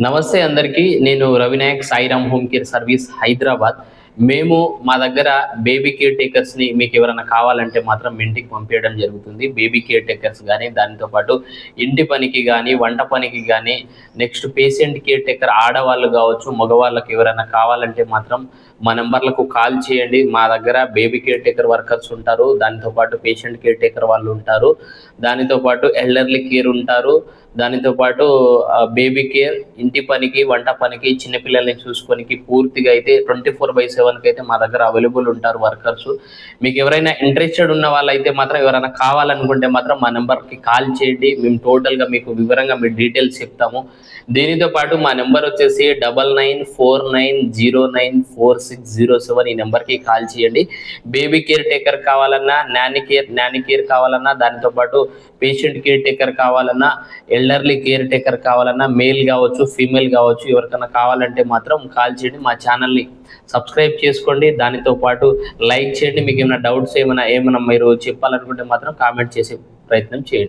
నమస్తే అందరికీ. నేను Ravinayak Sairam home care service Hyderabad. మేము మా దగ్గర బేబీ కేర్ టేకర్స్‌ని మీకు ఎవరైనా కావాలంటే మాత్రం మీ ఇంటికి పంపియడం జరుగుతుంది. బేబీ కేర్ టేకర్స్ గానీ, దానితో పాటు ఇంటి పనికి గానీ, వంట పనికి గానీ, నెక్స్ట్ పేషెంట్ కేర్ టేకర్ ఆడవాళ్ళు గావచ్చు, మగవాళ్ళకి ఎవరైనా కావాలంటే మాత్రం మా నంబర్లకు కాల్ చేయండి. మా దగ్గర బేబీ కేర్ టేకర్ వర్కర్స్ ఉంటారు. దానితో పాటు పేషెంట్ కేర్ టేకర్ వాళ్ళు ఉంటారు. దానితో పాటు ఎల్డర్లీ కేర్ ఉంటారు. దానితో పాటు బేబీ కేర్, ఇంటి పనికి, వంట పనికి, చిన్నపిల్లల్ని చూసుకోనికి పూర్తిగా అయితే 24/7 అయితే మా దగ్గర అవైలబుల్ ఉంటారు వర్కర్స్. మీకు ఎవరైనా ఇంట్రెస్టెడ్ ఉన్న వాళ్ళైతే మాత్రం ఎవరైనా కావాలనుకుంటే మాత్రం మా నెంబర్కి కాల్ చేయండి. మేము టోటల్గా మీకు వివరంగా మీ డీటెయిల్స్ చెప్తాము. దీనితో పాటు మా నెంబర్ వచ్చేసి 9949094607. ఈ నెంబర్కి కాల్ చేయండి. బేబీ కేర్ టేకర్ కావాలన్నా, నాని కేర్ కావాలన్నా, దానితో పాటు పేషెంట్ కేర్ టేకర్ కావాలన్నా, ఎల్డర్లీ కేర్ టేకర్ కావాలన్నా, మేల్ కావచ్చు, ఫీమేల్ కావచ్చు, ఎవరికైనా కావాలంటే మాత్రం కాల్ చేయండి. మా ఛానల్ని సబ్స్క్రైబ్ చేసుకోండి. దానితో పాటు లైక్ చేయండి. మీకు ఏమైనా డౌట్స్ ఏమైనా మీరు చెప్పాలనుకుంటే మాత్రం కామెంట్ చేసే ప్రయత్నం చేయండి.